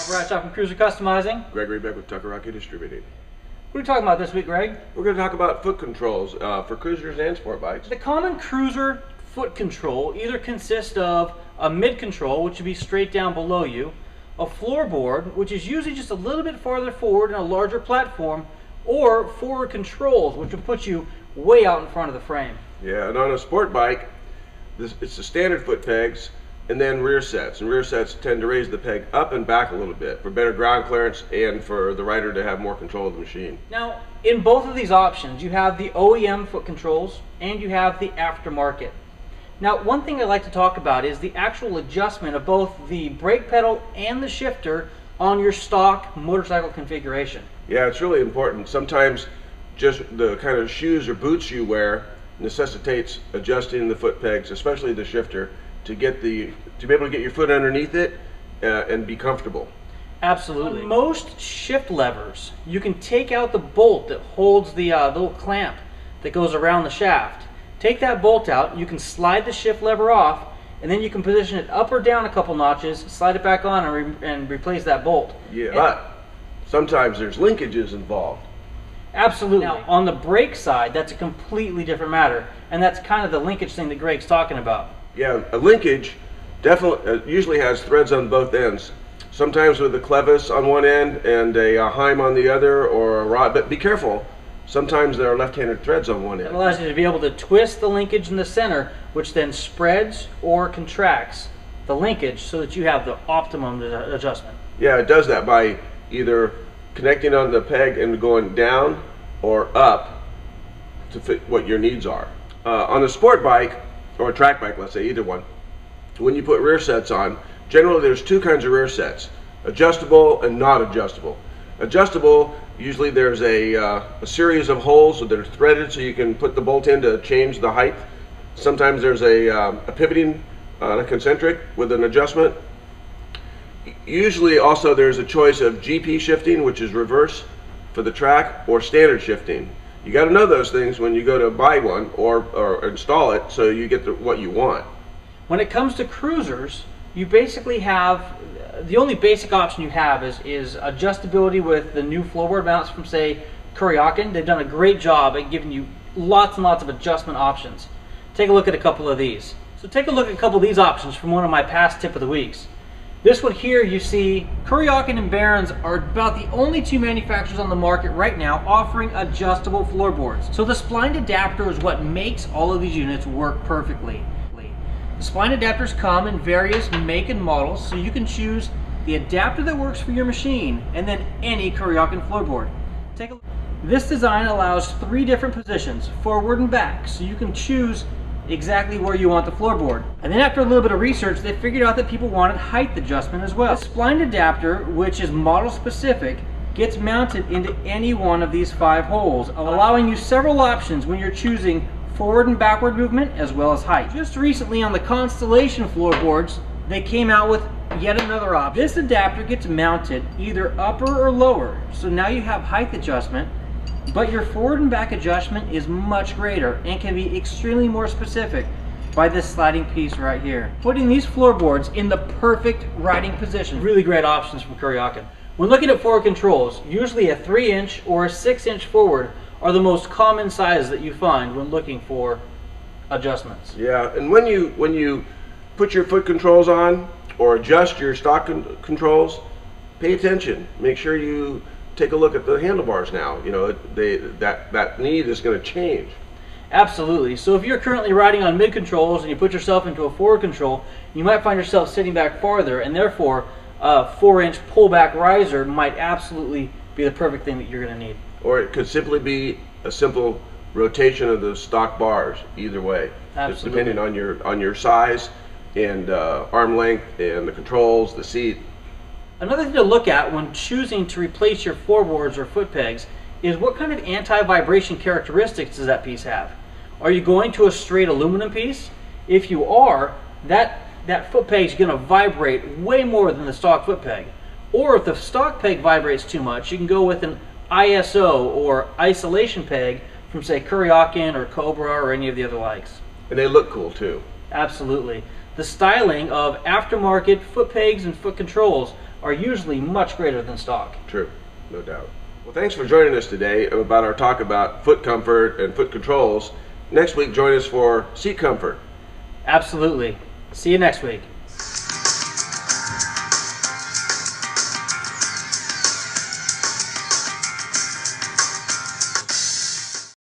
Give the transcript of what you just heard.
Brad Shaw from Cruiser Customizing. Gregory Beck with WWGe Distributing. What are we talking about this week, Greg? We're going to talk about foot controls for cruisers and sport bikes. The common cruiser foot control either consists of a mid control, which would be straight down below you, a floorboard, which is usually just a little bit farther forward in a larger platform, or forward controls, which will put you way out in front of the frame. Yeah, and on a sport bike, it's the standard foot pegs and then rear sets. And rear sets tend to raise the peg up and back a little bit for better ground clearance and for the rider to have more control of the machine. Now, in both of these options, you have the OEM foot controls and you have the aftermarket. Now, one thing I'd like to talk about is the actual adjustment of both the brake pedal and the shifter on your stock motorcycle configuration. Yeah, it's really important. Sometimes just the kind of shoes or boots you wear necessitates adjusting the foot pegs, especially the shifter, to be able to get your foot underneath it and be comfortable. Absolutely. On most shift levers, you can take out the bolt that holds the little clamp that goes around the shaft. Take that bolt out, you can slide the shift lever off, and then you can position it up or down a couple notches, slide it back on, and replace that bolt. Yeah, but sometimes there's linkages involved. Absolutely. Now, on the brake side, that's a completely different matter, and that's kind of the linkage thing that Greg's talking about. Yeah, a linkage definitely usually has threads on both ends. Sometimes with a clevis on one end and a Heim on the other, or a rod. But be careful. Sometimes there are left-handed threads on one end. It allows you to be able to twist the linkage in the center, which then spreads or contracts the linkage so that you have the optimum adjustment. Yeah, it does that by either connecting on the peg and going down or up to fit what your needs are. On a sport bike, or a track bike, let's say, either one, when you put rear sets on, generally there's two kinds of rear sets, adjustable and not adjustable. Adjustable, usually there's a series of holes that are threaded so you can put the bolt in to change the height. Sometimes there's a pivoting a concentric with an adjustment. Usually also there's a choice of GP shifting, which is reverse for the track, or standard shifting. You got to know those things when you go to buy one or install it so you get what you want. When it comes to cruisers, you basically have, the only basic option you have is adjustability with the new floorboard mounts from, say, Kuryakin. They've done a great job at giving you lots and lots of adjustment options. Take a look at a couple of these. So take a look at a couple of these options from one of my past tip of the weeks. This one here, you see, Kuryakin and Barons are about the only two manufacturers on the market right now offering adjustable floorboards. So the spline adapter is what makes all of these units work perfectly. The spline adapters come in various make and models, so you can choose the adapter that works for your machine and then any Kuryakin floorboard. Take a look. This design allows 3 different positions, forward and back, so you can choose exactly where you want the floorboard. And then after a little bit of research, they figured out that people wanted height adjustment as well. The spline adapter, which is model specific, gets mounted into any one of these 5 holes, allowing you several options when you're choosing forward and backward movement as well as height. Just recently on the Constellation floorboards, they came out with yet another option. This adapter gets mounted either upper or lower, so now you have height adjustment, but your forward and back adjustment is much greater and can be extremely more specific by this sliding piece right here. Putting these floorboards in the perfect riding position. Really great options from Kuryakin. When looking at forward controls, usually a 3-inch or a 6-inch forward are the most common sizes that you find when looking for adjustments. Yeah, and when you put your foot controls on or adjust your stock controls, pay attention. Make sure you take a look at the handlebars now. You know, that need is going to change. Absolutely. So if you're currently riding on mid controls and you put yourself into a forward control, you might find yourself sitting back farther, and therefore a 4-inch pullback riser might absolutely be the perfect thing that you're going to need. Or it could simply be a simple rotation of the stock bars. Either way, absolutely. It's depending on your size and arm length and the controls, the seat. Another thing to look at when choosing to replace your floorboards or foot pegs is what kind of anti-vibration characteristics does that piece have. Are you going to a straight aluminum piece? If you are, that foot peg is going to vibrate way more than the stock foot peg. Or if the stock peg vibrates too much, you can go with an ISO or isolation peg from, say, Kuryakin or Cobra or any of the other likes. And they look cool too. Absolutely. the styling of aftermarket foot pegs and foot controls are usually much greater than stock. True, no doubt. Well, thanks for joining us today about our talk about foot comfort and foot controls. Next week, join us for seat comfort. Absolutely. See you next week.